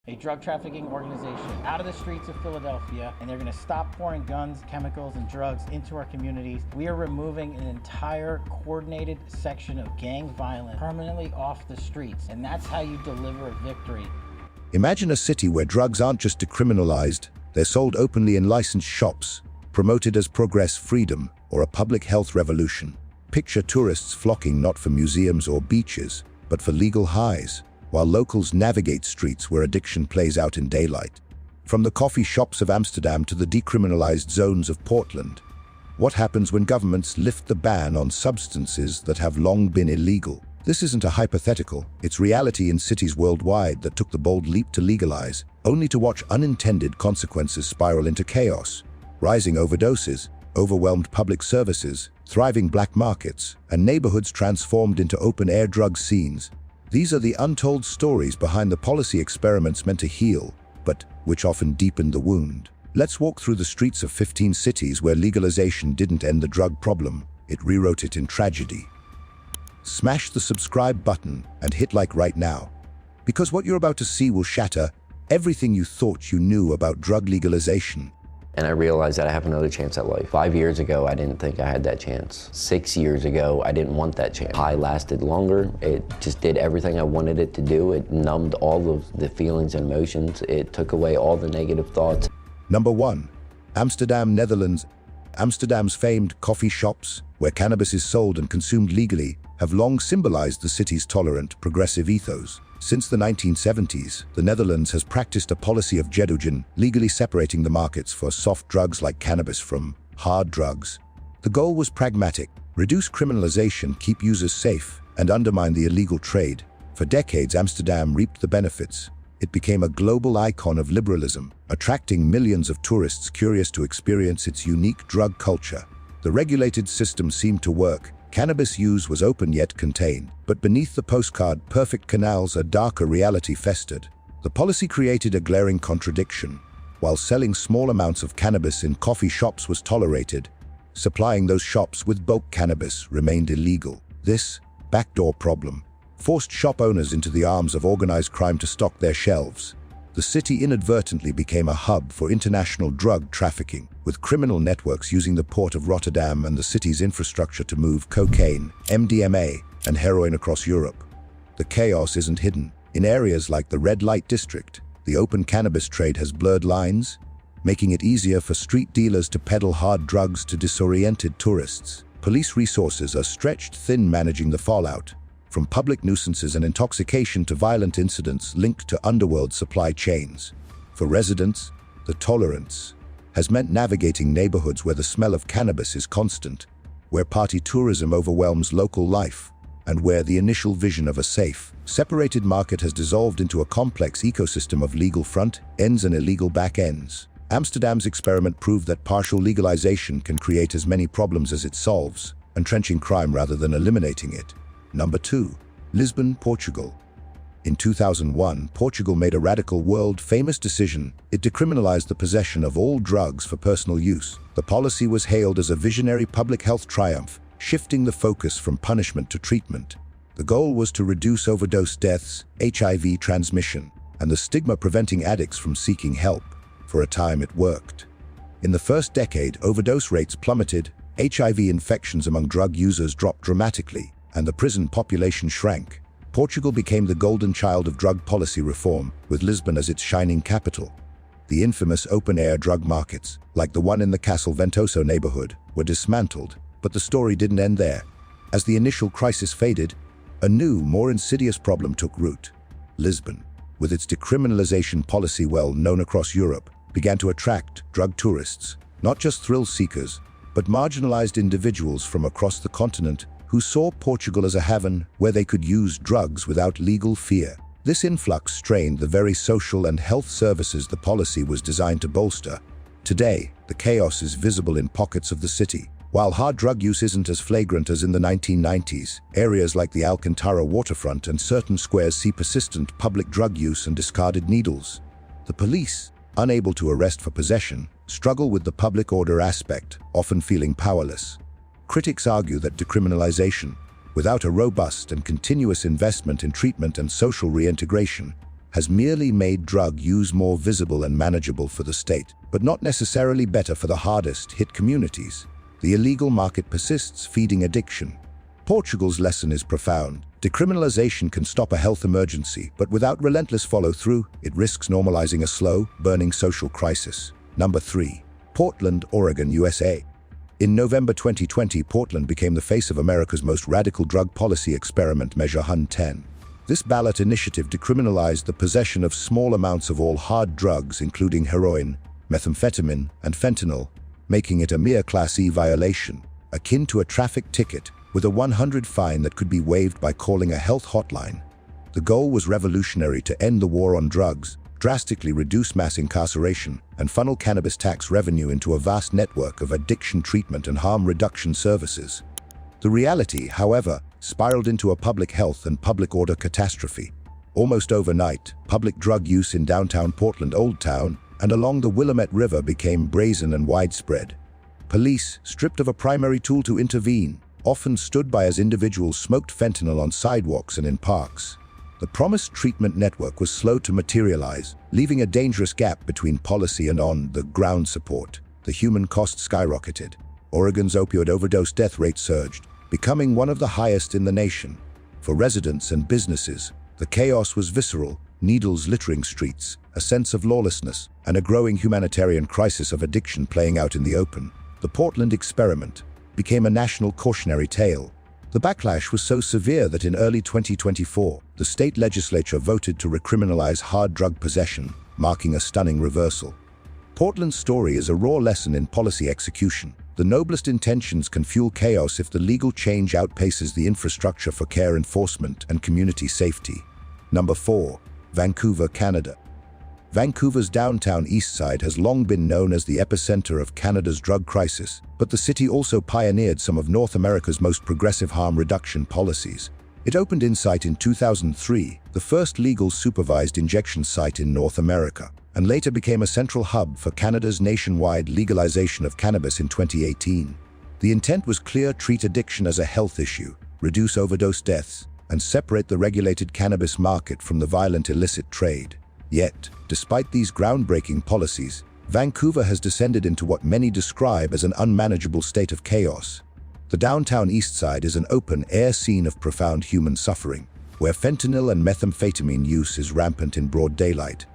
a drug trafficking organization out of the streets of Philadelphia, and they're going to stop pouring guns, chemicals, and drugs into our communities. We are removing an entire coordinated section of gang violence permanently off the streets, and that's how you deliver victory. Imagine a city where drugs aren't just decriminalized, they're sold openly in licensed shops, promoted as progress, freedom, or a public health revolution. Picture tourists flocking not for museums or beaches, but for legal highs, while locals navigate streets where addiction plays out in daylight. From the coffee shops of Amsterdam to the decriminalized zones of Portland, what happens when governments lift the ban on substances that have long been illegal? This isn't a hypothetical, it's reality in cities worldwide that took the bold leap to legalize, only to watch unintended consequences spiral into chaos. Rising overdoses, overwhelmed public services, thriving black markets, and neighborhoods transformed into open-air drug scenes. These are the untold stories behind the policy experiments meant to heal, but which often deepen the wound. Let's walk through the streets of 15 cities where legalization didn't end the drug problem, it rewrote it in tragedy. Smash the subscribe button and hit like right now, because what you're about to see will shatter everything you thought you knew about drug legalization. And I realized that I have another chance at life. 5 years ago, I didn't think I had that chance. 6 years ago, I didn't want that chance. High lasted longer. It just did everything I wanted it to do. It numbed all of the feelings and emotions. It took away all the negative thoughts. Number 1. Amsterdam, Netherlands. Amsterdam's famed coffee shops, where cannabis is sold and consumed legally, have long symbolized the city's tolerant, progressive ethos. Since the 1970s, the Netherlands has practiced a policy of jedogen, legally separating the markets for soft drugs like cannabis from hard drugs. The goal was pragmatic: reduce criminalization, keep users safe, and undermine the illegal trade. For decades, Amsterdam reaped the benefits. It became a global icon of liberalism, attracting millions of tourists curious to experience its unique drug culture. The regulated system seemed to work. Cannabis use was open yet contained, but beneath the postcard perfect canals a darker reality festered. The policy created a glaring contradiction. While selling small amounts of cannabis in coffee shops was tolerated, supplying those shops with bulk cannabis remained illegal. This backdoor problem forced shop owners into the arms of organized crime to stock their shelves. The city inadvertently became a hub for international drug trafficking, with criminal networks using the port of Rotterdam and the city's infrastructure to move cocaine, MDMA, and heroin across Europe. The chaos isn't hidden. In areas like the red light district, the open cannabis trade has blurred lines, making it easier for street dealers to peddle hard drugs to disoriented tourists. Police resources are stretched thin managing the fallout, from public nuisances and intoxication to violent incidents linked to underworld supply chains. For residents, the tolerance has meant navigating neighborhoods where the smell of cannabis is constant, where party tourism overwhelms local life, and where the initial vision of a safe, separated market has dissolved into a complex ecosystem of legal front ends and illegal back ends. Amsterdam's experiment proved that partial legalization can create as many problems as it solves, entrenching crime rather than eliminating it. Number 2. Lisbon, Portugal. In 2001, Portugal made a radical world-famous decision. It decriminalized the possession of all drugs for personal use. The policy was hailed as a visionary public health triumph, shifting the focus from punishment to treatment. The goal was to reduce overdose deaths, HIV transmission, and the stigma preventing addicts from seeking help. For a time, it worked. In the first decade, overdose rates plummeted, HIV infections among drug users dropped dramatically, and the prison population shrank. Portugal became the golden child of drug policy reform, with Lisbon as its shining capital. The infamous open-air drug markets, like the one in the Castle Ventoso neighborhood, were dismantled, but the story didn't end there. As the initial crisis faded, a new, more insidious problem took root. Lisbon, with its decriminalization policy well known across Europe, began to attract drug tourists, not just thrill seekers, but marginalized individuals from across the continent who saw Portugal as a haven where they could use drugs without legal fear. This influx strained the very social and health services the policy was designed to bolster. Today, the chaos is visible in pockets of the city. While hard drug use isn't as flagrant as in the 1990s, areas like the Alcantara waterfront and certain squares see persistent public drug use and discarded needles. The police, unable to arrest for possession, struggle with the public order aspect, often feeling powerless. Critics argue that decriminalization, without a robust and continuous investment in treatment and social reintegration, has merely made drug use more visible and manageable for the state, but not necessarily better for the hardest-hit communities. The illegal market persists, feeding addiction. Portugal's lesson is profound. Decriminalization can stop a health emergency, but without relentless follow-through, it risks normalizing a slow, burning social crisis. Number 3. Portland, Oregon, USA. In November 2020, Portland became the face of America's most radical drug policy experiment, Measure Hun 10. This ballot initiative decriminalized the possession of small amounts of all hard drugs, including heroin, methamphetamine, and fentanyl, making it a mere Class E violation, akin to a traffic ticket, with a $100 fine that could be waived by calling a health hotline. The goal was revolutionary: to end the war on drugs, drastically reduce mass incarceration, and funnel cannabis tax revenue into a vast network of addiction treatment and harm reduction services. The reality, however, spiraled into a public health and public order catastrophe. Almost overnight, public drug use in downtown Portland, Old Town, and along the Willamette River became brazen and widespread. Police, stripped of a primary tool to intervene, often stood by as individuals smoked fentanyl on sidewalks and in parks. The promised treatment network was slow to materialize, leaving a dangerous gap between policy and on-the-ground support. The human cost skyrocketed. Oregon's opioid overdose death rate surged, becoming one of the highest in the nation. For residents and businesses, the chaos was visceral: needles littering streets, a sense of lawlessness, and a growing humanitarian crisis of addiction playing out in the open. The Portland experiment became a national cautionary tale. The backlash was so severe that in early 2024, the state legislature voted to recriminalize hard drug possession, marking a stunning reversal. Portland's story is a raw lesson in policy execution. The noblest intentions can fuel chaos if the legal change outpaces the infrastructure for care enforcement and community safety. Number 4. Vancouver, Canada. Vancouver's downtown east side has long been known as the epicenter of Canada's drug crisis, but the city also pioneered some of North America's most progressive harm reduction policies. It opened Insight in 2003, the first legal supervised injection site in North America, and later became a central hub for Canada's nationwide legalization of cannabis in 2018. The intent was clear: treat addiction as a health issue, reduce overdose deaths, and separate the regulated cannabis market from the violent illicit trade. Yet, despite these groundbreaking policies, Vancouver has descended into what many describe as an unmanageable state of chaos. The downtown east side is an open-air scene of profound human suffering, where fentanyl and methamphetamine use is rampant in broad daylight.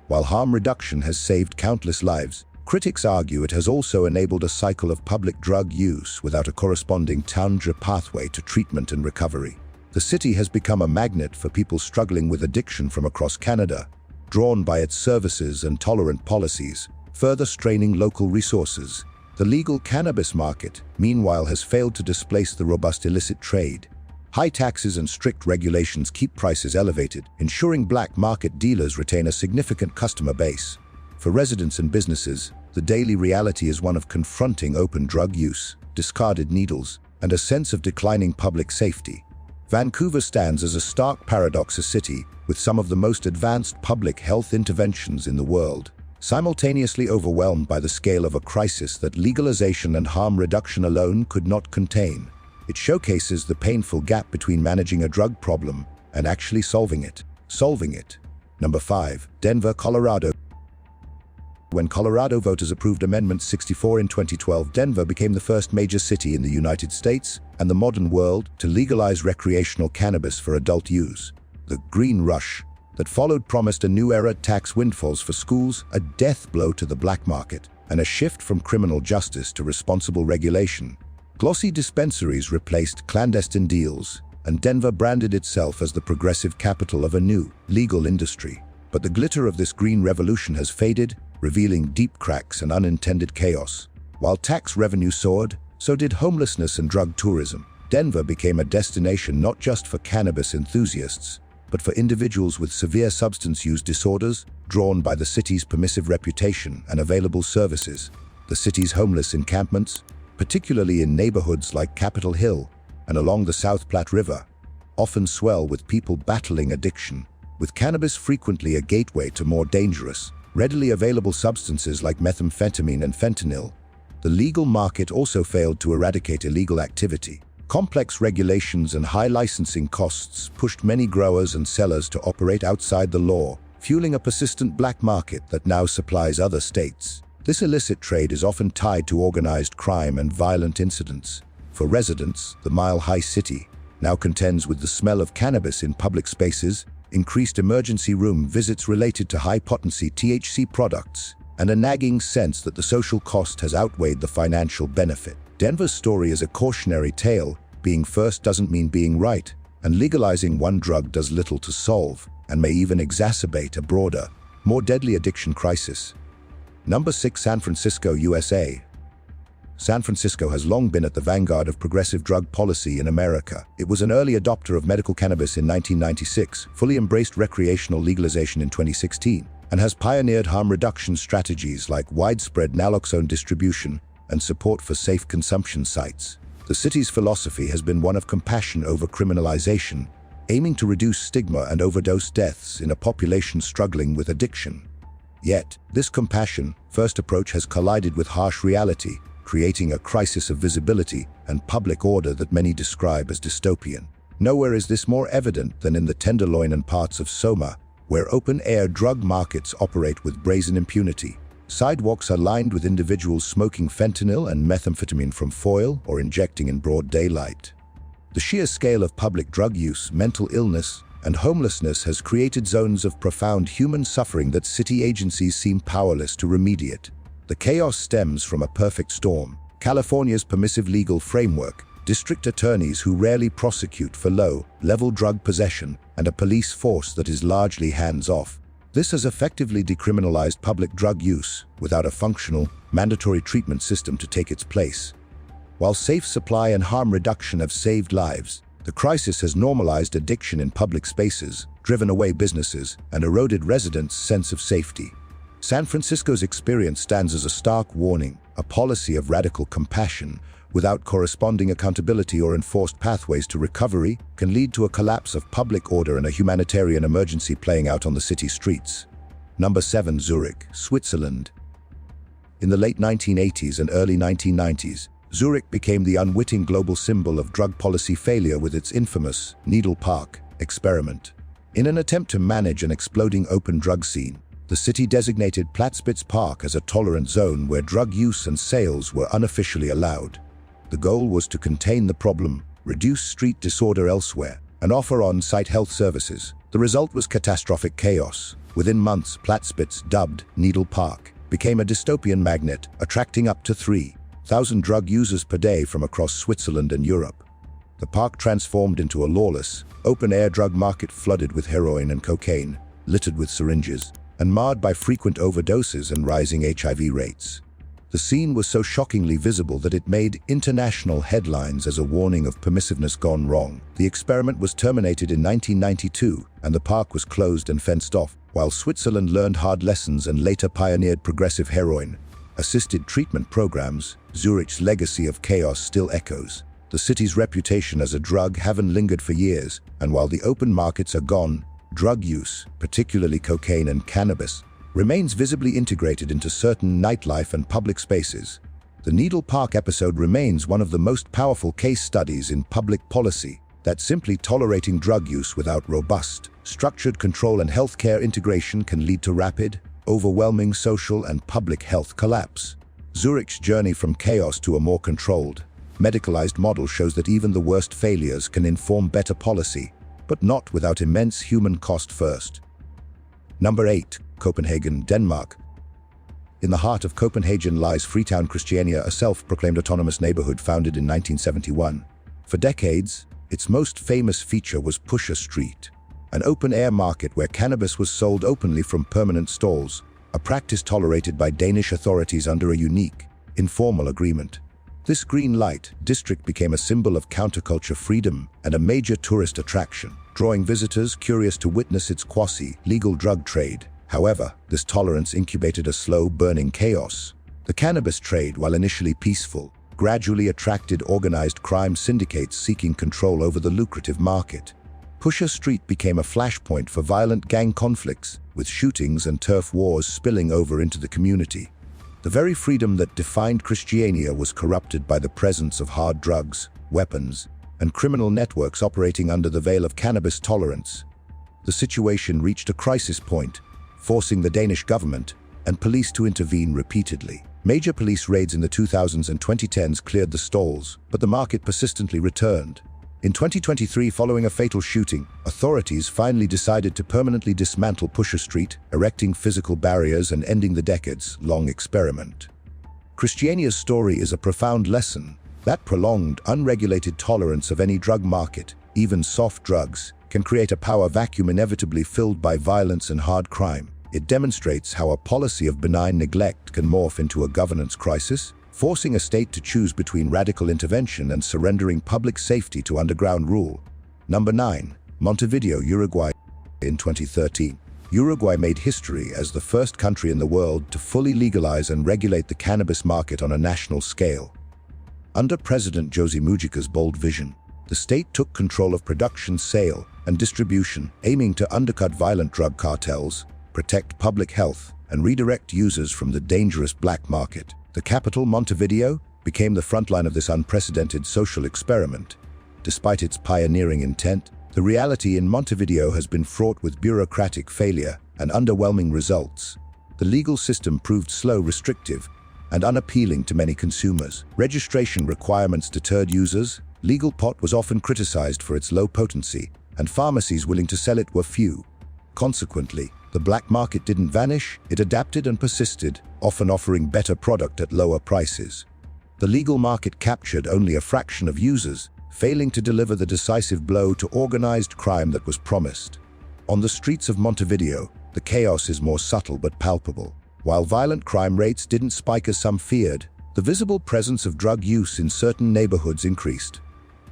While harm reduction has saved countless lives, critics argue it has also enabled a cycle of public drug use without a corresponding tangible pathway to treatment and recovery. The city has become a magnet for people struggling with addiction from across Canada, drawn by its services and tolerant policies, further straining local resources. The legal cannabis market, meanwhile, has failed to displace the robust illicit trade. High taxes and strict regulations keep prices elevated, ensuring black market dealers retain a significant customer base. For residents and businesses, the daily reality is one of confronting open drug use, discarded needles, and a sense of declining public safety. Vancouver stands as a stark paradox: a city with some of the most advanced public health interventions in the world, simultaneously overwhelmed by the scale of a crisis that legalization and harm reduction alone could not contain. It showcases the painful gap between managing a drug problem and actually solving it. Number 5. Denver, Colorado. When Colorado voters approved Amendment 64 in 2012, Denver became the first major city in the United States and the modern world to legalize recreational cannabis for adult use. The green rush that followed promised a new era: tax windfalls for schools, a death blow to the black market, and a shift from criminal justice to responsible regulation. Glossy dispensaries replaced clandestine deals, and Denver branded itself as the progressive capital of a new, legal industry. But the glitter of this green revolution has faded, revealing deep cracks and unintended chaos. While tax revenue soared, so did homelessness and drug tourism. Denver became a destination not just for cannabis enthusiasts, but for individuals with severe substance use disorders, drawn by the city's permissive reputation and available services. The city's homeless encampments, particularly in neighborhoods like Capitol Hill and along the South Platte River, often swell with people battling addiction, with cannabis frequently a gateway to more dangerous, readily available substances like methamphetamine and fentanyl. The legal market also failed to eradicate illegal activity. Complex regulations and high licensing costs pushed many growers and sellers to operate outside the law, fueling a persistent black market that now supplies other states. This illicit trade is often tied to organized crime and violent incidents. For residents, the Mile High City now contends with the smell of cannabis in public spaces, increased emergency room visits related to high-potency THC products, and a nagging sense that the social cost has outweighed the financial benefit. Denver's story is a cautionary tale. Being first doesn't mean being right, and legalizing one drug does little to solve, and may even exacerbate a broader, more deadly addiction crisis. Number 6. San Francisco, USA. San Francisco has long been at the vanguard of progressive drug policy in America. It was an early adopter of medical cannabis in 1996, fully embraced recreational legalization in 2016, and has pioneered harm reduction strategies like widespread naloxone distribution and support for safe consumption sites. The city's philosophy has been one of compassion over criminalization, aiming to reduce stigma and overdose deaths in a population struggling with addiction. Yet, this compassion-first approach has collided with harsh reality, creating a crisis of visibility and public order that many describe as dystopian. Nowhere is this more evident than in the Tenderloin and parts of Soma, where open-air drug markets operate with brazen impunity. Sidewalks are lined with individuals smoking fentanyl and methamphetamine from foil or injecting in broad daylight. The sheer scale of public drug use, mental illness, and homelessness has created zones of profound human suffering that city agencies seem powerless to remediate. The chaos stems from a perfect storm: California's permissive legal framework, district attorneys who rarely prosecute for low-level drug possession, and a police force that is largely hands-off. This has effectively decriminalized public drug use without a functional, mandatory treatment system to take its place. While safe supply and harm reduction have saved lives, the crisis has normalized addiction in public spaces, driven away businesses, and eroded residents' sense of safety. San Francisco's experience stands as a stark warning. A policy of radical compassion, without corresponding accountability or enforced pathways to recovery, can lead to a collapse of public order and a humanitarian emergency playing out on the city streets. Number 7. Zurich, Switzerland. In the late 1980s and early 1990s, Zurich became the unwitting global symbol of drug policy failure with its infamous Needle Park experiment. In an attempt to manage an exploding open drug scene, the city designated Platzspitz Park as a tolerant zone where drug use and sales were unofficially allowed. The goal was to contain the problem, reduce street disorder elsewhere, and offer on-site health services. The result was catastrophic chaos. Within months, Platzspitz, dubbed Needle Park, became a dystopian magnet, attracting up to 3,000 drug users per day from across Switzerland and Europe. The park transformed into a lawless, open-air drug market flooded with heroin and cocaine, littered with syringes, and marred by frequent overdoses and rising HIV rates. The scene was so shockingly visible that it made international headlines as a warning of permissiveness gone wrong. The experiment was terminated in 1992, and the park was closed and fenced off, while Switzerland learned hard lessons and later pioneered progressive heroin-assisted treatment programs. Zurich's legacy of chaos still echoes. The city's reputation as a drug haven lingered for years, and while the open markets are gone, drug use, particularly cocaine and cannabis, remains visibly integrated into certain nightlife and public spaces. The Needle Park episode remains one of the most powerful case studies in public policy, that simply tolerating drug use without robust, structured control and healthcare integration can lead to rapid, overwhelming social and public health collapse. Zurich's journey from chaos to a more controlled, medicalized model shows that even the worst failures can inform better policy, but not without immense human cost first. Number 8. Copenhagen, Denmark. In the heart of Copenhagen lies Freetown, Christiania, a self-proclaimed autonomous neighborhood founded in 1971. For decades, its most famous feature was Pusher Street, an open-air market where cannabis was sold openly from permanent stalls, a practice tolerated by Danish authorities under a unique, informal agreement. This green light district became a symbol of counterculture freedom and a major tourist attraction, drawing visitors curious to witness its quasi-legal drug trade. However, this tolerance incubated a slow-burning chaos. The cannabis trade, while initially peaceful, gradually attracted organized crime syndicates seeking control over the lucrative market. Pusher Street became a flashpoint for violent gang conflicts, with shootings and turf wars spilling over into the community. The very freedom that defined Christiania was corrupted by the presence of hard drugs, weapons, and criminal networks operating under the veil of cannabis tolerance. The situation reached a crisis point forcing the Danish government and police to intervene repeatedly. Major police raids in the 2000s and 2010s cleared the stalls, but the market persistently returned. In 2023, following a fatal shooting, authorities finally decided to permanently dismantle Pusher Street, erecting physical barriers and ending the decades-long experiment. Christiania's story is a profound lesson that prolonged, unregulated tolerance of any drug market, even soft drugs, can create a power vacuum inevitably filled by violence and hard crime. It demonstrates how a policy of benign neglect can morph into a governance crisis, forcing a state to choose between radical intervention and surrendering public safety to underground rule. Number 9. Montevideo, Uruguay. In 2013, Uruguay made history as the first country in the world to fully legalize and regulate the cannabis market on a national scale. Under President José Mujica's bold vision, the state took control of production, sale, and distribution, aiming to undercut violent drug cartels, protect public health, and redirect users from the dangerous black market. The capital, Montevideo, became the frontline of this unprecedented social experiment. Despite its pioneering intent, the reality in Montevideo has been fraught with bureaucratic failure and underwhelming results. The legal system proved slow, restrictive, and unappealing to many consumers. Registration requirements deterred users, legal pot was often criticized for its low potency, and pharmacies willing to sell it were few. Consequently, the black market didn't vanish, it adapted and persisted, often offering better product at lower prices. The legal market captured only a fraction of users, failing to deliver the decisive blow to organized crime that was promised. On the streets of Montevideo, the chaos is more subtle but palpable. While violent crime rates didn't spike as some feared, the visible presence of drug use in certain neighborhoods increased.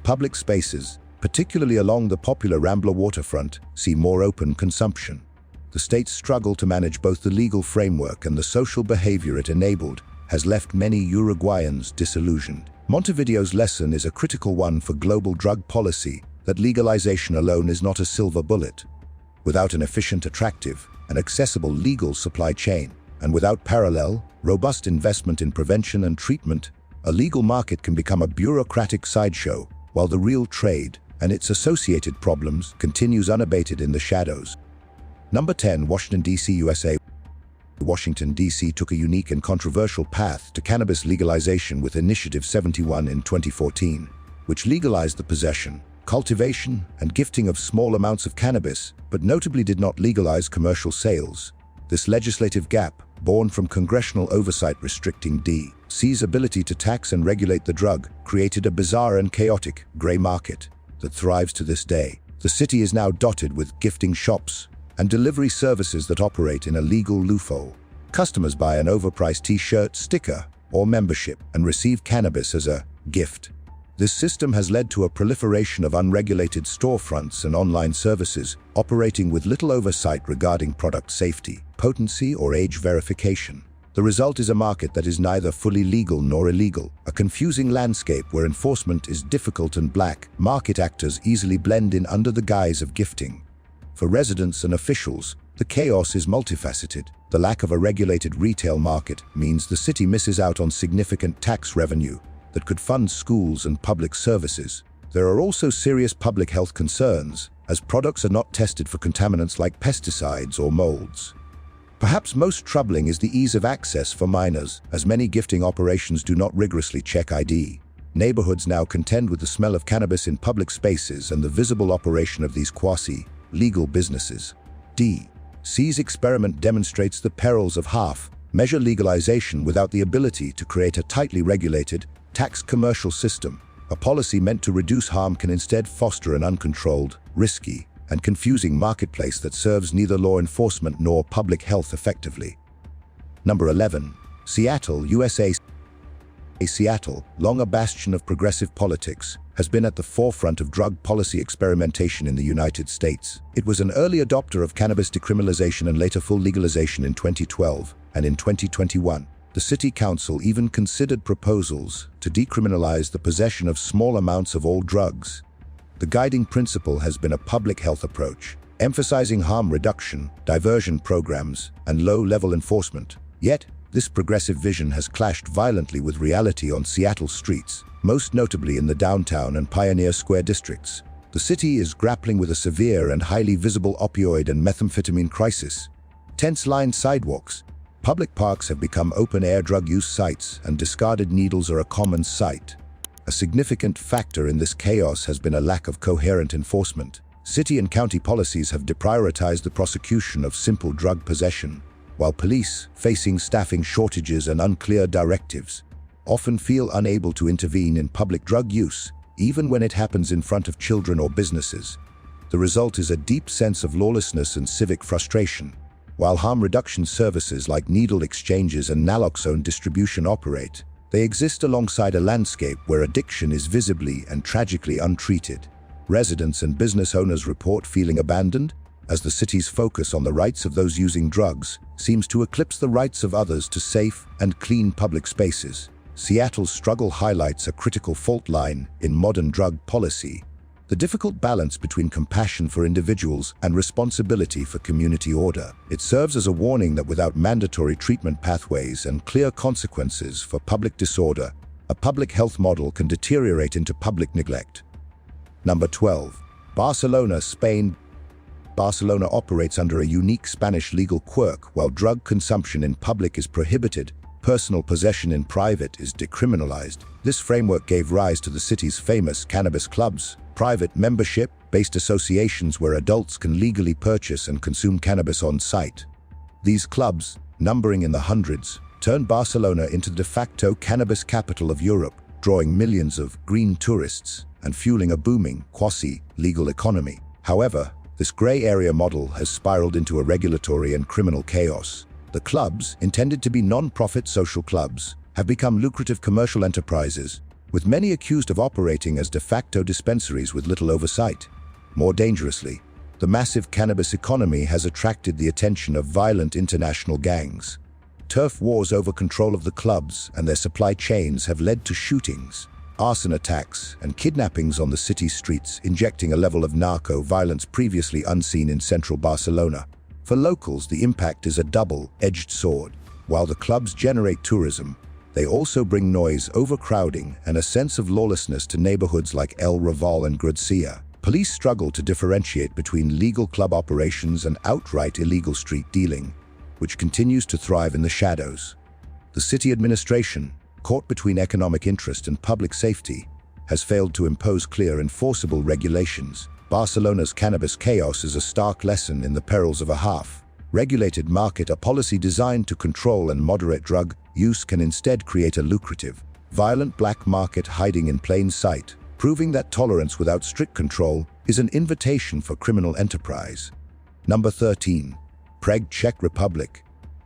Public spaces, particularly along the popular Rambla waterfront, see more open consumption. The state's struggle to manage both the legal framework and the social behavior it enabled has left many Uruguayans disillusioned. Montevideo's lesson is a critical one for global drug policy, that legalization alone is not a silver bullet. Without an efficient, attractive, and accessible legal supply chain, and without parallel, robust investment in prevention and treatment, a legal market can become a bureaucratic sideshow, while the real trade and its associated problems continues unabated in the shadows. Number 10. Washington, D.C., USA. Washington, D.C. took a unique and controversial path to cannabis legalization with Initiative 71 in 2014, which legalized the possession, cultivation, and gifting of small amounts of cannabis, but notably did not legalize commercial sales. This legislative gap, born from congressional oversight restricting D.C.'s ability to tax and regulate the drug, created a bizarre and chaotic gray market that thrives to this day. The city is now dotted with gifting shops and delivery services that operate in a legal loophole. Customers buy an overpriced t-shirt, sticker, or membership and receive cannabis as a gift. This system has led to a proliferation of unregulated storefronts and online services operating with little oversight regarding product safety, potency, or age verification. The result is a market that is neither fully legal nor illegal, a confusing landscape where enforcement is difficult and black market actors easily blend in under the guise of gifting. For residents and officials, the chaos is multifaceted. The lack of a regulated retail market means the city misses out on significant tax revenue that could fund schools and public services. There are also serious public health concerns, as products are not tested for contaminants like pesticides or molds. Perhaps most troubling is the ease of access for minors, as many gifting operations do not rigorously check ID. Neighborhoods now contend with the smell of cannabis in public spaces and the visible operation of these quasi-legal businesses. D.C.'s experiment demonstrates the perils of half-measure legalization without the ability to create a tightly regulated, taxed commercial system. A policy meant to reduce harm can instead foster an uncontrolled, risky, and confusing marketplace that serves neither law enforcement nor public health effectively. Number 11. Seattle, USA. Seattle, long a bastion of progressive politics, has been at the forefront of drug policy experimentation in the United States. It was an early adopter of cannabis decriminalization and later full legalization in 2012, and in 2021, the City Council even considered proposals to decriminalize the possession of small amounts of all drugs. The guiding principle has been a public health approach, emphasizing harm reduction, diversion programs, and low-level enforcement. Yet, this progressive vision has clashed violently with reality on Seattle streets, most notably in the downtown and Pioneer Square districts. The city is grappling with a severe and highly visible opioid and methamphetamine crisis. Tense-lined sidewalks. Public parks have become open-air drug use sites, and discarded needles are a common sight. A significant factor in this chaos has been a lack of coherent enforcement. City and county policies have deprioritized the prosecution of simple drug possession, while police, facing staffing shortages and unclear directives, often feel unable to intervene in public drug use, even when it happens in front of children or businesses. The result is a deep sense of lawlessness and civic frustration. While harm reduction services like needle exchanges and naloxone distribution operate, they exist alongside a landscape where addiction is visibly and tragically untreated. Residents and business owners report feeling abandoned, as the city's focus on the rights of those using drugs seems to eclipse the rights of others to safe and clean public spaces. Seattle's struggle highlights a critical fault line in modern drug policy: the difficult balance between compassion for individuals and responsibility for community order. It serves as a warning that without mandatory treatment pathways and clear consequences for public disorder, a public health model can deteriorate into public neglect. Number 12. Barcelona, Spain. Barcelona operates under a unique Spanish legal quirk. While drug consumption in public is prohibited, personal possession in private is decriminalized. This framework gave rise to the city's famous cannabis clubs, private membership-based associations where adults can legally purchase and consume cannabis on site. These clubs, numbering in the hundreds, turned Barcelona into the de facto cannabis capital of Europe, drawing millions of green tourists and fueling a booming, quasi-legal economy. However, this gray area model has spiraled into a regulatory and criminal chaos. The clubs, intended to be non-profit social clubs, have become lucrative commercial enterprises, with many accused of operating as de facto dispensaries with little oversight. More dangerously, the massive cannabis economy has attracted the attention of violent international gangs. Turf wars over control of the clubs and their supply chains have led to shootings, arson attacks, and kidnappings on the city's streets, injecting a level of narco-violence previously unseen in central Barcelona. For locals, the impact is a double-edged sword. While the clubs generate tourism, they also bring noise, overcrowding, and a sense of lawlessness to neighborhoods like El Raval and Grudcia. Police struggle to differentiate between legal club operations and outright illegal street dealing, which continues to thrive in the shadows. The city administration, caught between economic interest and public safety, has failed to impose clear, enforceable regulations. Barcelona's cannabis chaos is a stark lesson in the perils of a half-regulated market. A policy designed to control and moderate drug use can instead create a lucrative, violent black market hiding in plain sight, proving that tolerance without strict control is an invitation for criminal enterprise. Number 13. Prague, Czech Republic.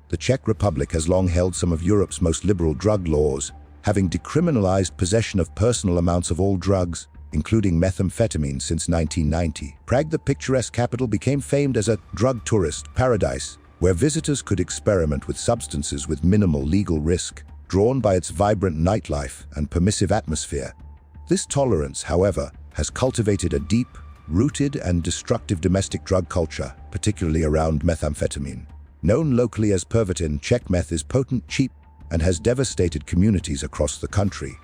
The Czech Republic has long held some of Europe's most liberal drug laws, having decriminalized possession of personal amounts of all drugs, including methamphetamine, since 1990. Prague, the picturesque capital, became famed as a drug tourist paradise, where visitors could experiment with substances with minimal legal risk, drawn by its vibrant nightlife and permissive atmosphere. This tolerance, however, has cultivated a deep-rooted and destructive domestic drug culture, particularly around methamphetamine. Known locally as Pervitin, Czech meth is potent, cheap, and has devastated communities across the country.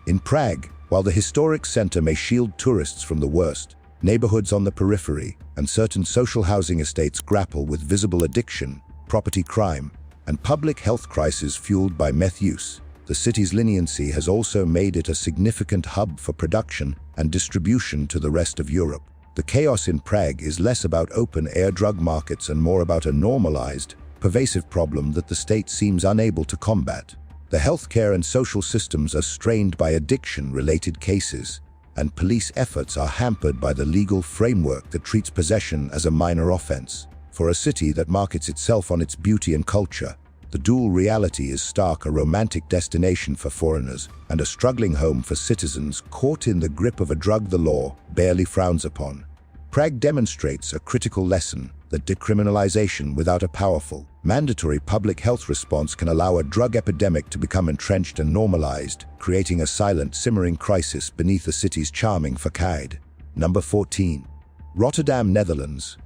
In Prague, while the historic center may shield tourists from the worst, neighborhoods on the periphery and certain social housing estates grapple with visible addiction, property crime, and public health crises fueled by meth use. The city's leniency has also made it a significant hub for production and distribution to the rest of Europe. The chaos in Prague is less about open-air drug markets and more about a normalized, pervasive problem that the state seems unable to combat. The healthcare and social systems are strained by addiction-related cases, and police efforts are hampered by the legal framework that treats possession as a minor offense. For a city that markets itself on its beauty and culture, the dual reality is stark: a romantic destination for foreigners and a struggling home for citizens caught in the grip of a drug the law barely frowns upon. Prague demonstrates a critical lesson that decriminalization without a powerful, mandatory public health response can allow a drug epidemic to become entrenched and normalized, creating a silent, simmering crisis beneath the city's charming facade. Number 14. Rotterdam, Netherlands.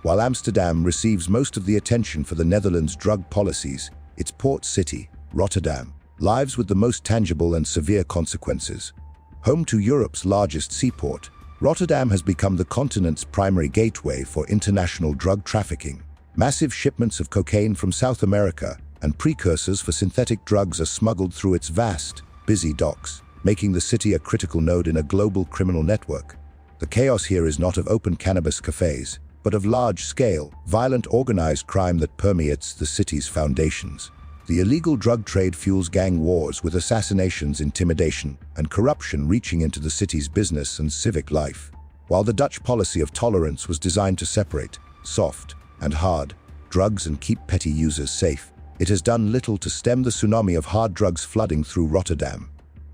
While Amsterdam receives most of the attention for the Netherlands' drug policies, its port city, Rotterdam, lives with the most tangible and severe consequences. Home to Europe's largest seaport, Rotterdam has become the continent's primary gateway for international drug trafficking. Massive shipments of cocaine from South America and precursors for synthetic drugs are smuggled through its vast, busy docks, making the city a critical node in a global criminal network. The chaos here is not of open cannabis cafes, but of large-scale, violent organized crime that permeates the city's foundations. The illegal drug trade fuels gang wars, with assassinations, intimidation, and corruption reaching into the city's business and civic life. While the Dutch policy of tolerance was designed to separate soft and hard drugs and keep petty users safe, it has done little to stem the tsunami of hard drugs flooding through Rotterdam.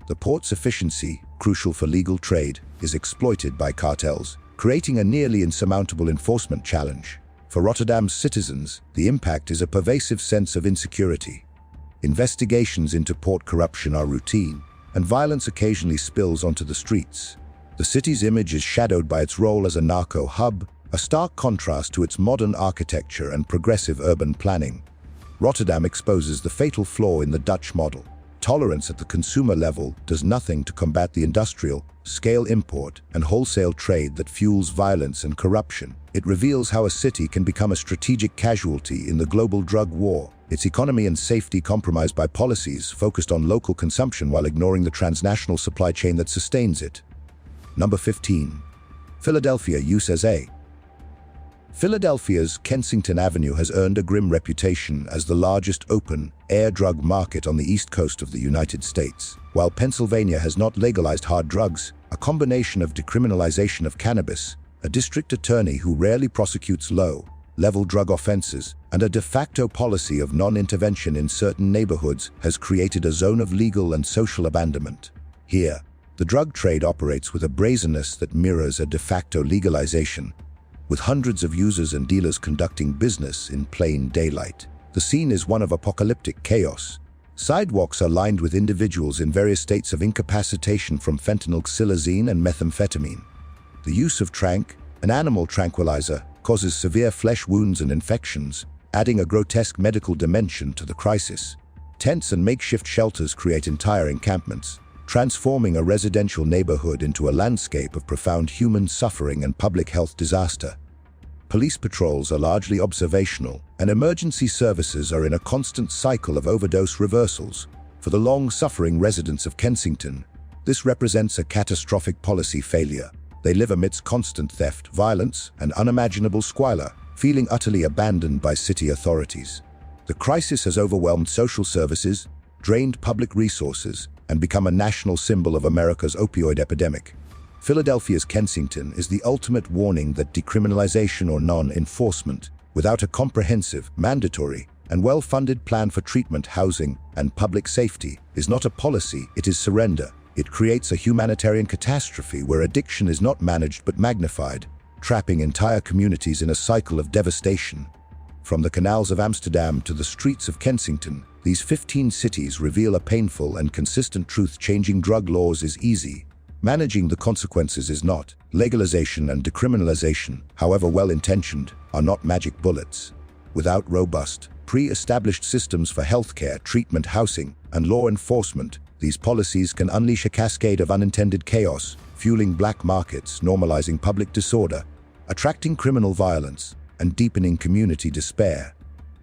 The port's efficiency, crucial for legal trade, is exploited by cartels, creating a nearly insurmountable enforcement challenge. For Rotterdam's citizens, the impact is a pervasive sense of insecurity. Investigations into port corruption are routine, and violence occasionally spills onto the streets. The city's image is shadowed by its role as a narco hub, a stark contrast to its modern architecture and progressive urban planning. Rotterdam exposes the fatal flaw in the Dutch model. Tolerance at the consumer level does nothing to combat the industrial, scale import, and wholesale trade that fuels violence and corruption. It reveals how a city can become a strategic casualty in the global drug war, its economy and safety compromised by policies focused on local consumption while ignoring the transnational supply chain that sustains it. Number 15. Philadelphia, USA. Philadelphia's Kensington Avenue has earned a grim reputation as the largest open-air drug market on the east coast of the United States. While Pennsylvania has not legalized hard drugs, a combination of decriminalization of cannabis, a district attorney who rarely prosecutes low-level drug offenses, and a de facto policy of non-intervention in certain neighborhoods has created a zone of legal and social abandonment. Here, the drug trade operates with a brazenness that mirrors a de facto legalization, with hundreds of users and dealers conducting business in plain daylight. The scene is one of apocalyptic chaos. Sidewalks are lined with individuals in various states of incapacitation from fentanyl, xylazine, and methamphetamine. The use of tranq, an animal tranquilizer, causes severe flesh wounds and infections, adding a grotesque medical dimension to the crisis. Tents and makeshift shelters create entire encampments, transforming a residential neighborhood into a landscape of profound human suffering and public health disaster. Police patrols are largely observational, and emergency services are in a constant cycle of overdose reversals. For the long-suffering residents of Kensington, this represents a catastrophic policy failure. They live amidst constant theft, violence, and unimaginable squalor, feeling utterly abandoned by city authorities. The crisis has overwhelmed social services, drained public resources, and become a national symbol of America's opioid epidemic. Philadelphia's Kensington is the ultimate warning that decriminalization or non-enforcement, without a comprehensive, mandatory, and well-funded plan for treatment, housing, and public safety, is not a policy, it is surrender. It creates a humanitarian catastrophe where addiction is not managed but magnified, trapping entire communities in a cycle of devastation. From the canals of Amsterdam to the streets of Kensington, these 15 cities reveal a painful and consistent truth: changing drug laws is easy. Managing the consequences is not. Legalization and decriminalization, however well-intentioned, are not magic bullets. Without robust, pre-established systems for healthcare, treatment, housing, and law enforcement, these policies can unleash a cascade of unintended chaos, fueling black markets, normalizing public disorder, attracting criminal violence, and deepening community despair.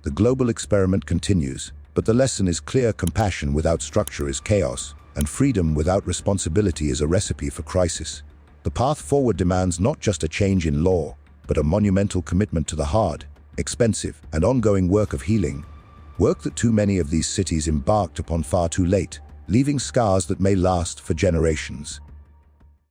The global experiment continues, but the lesson is clear: compassion without structure is chaos, and freedom without responsibility is a recipe for crisis. The path forward demands not just a change in law, but a monumental commitment to the hard, expensive, and ongoing work of healing, work that too many of these cities embarked upon far too late, leaving scars that may last for generations.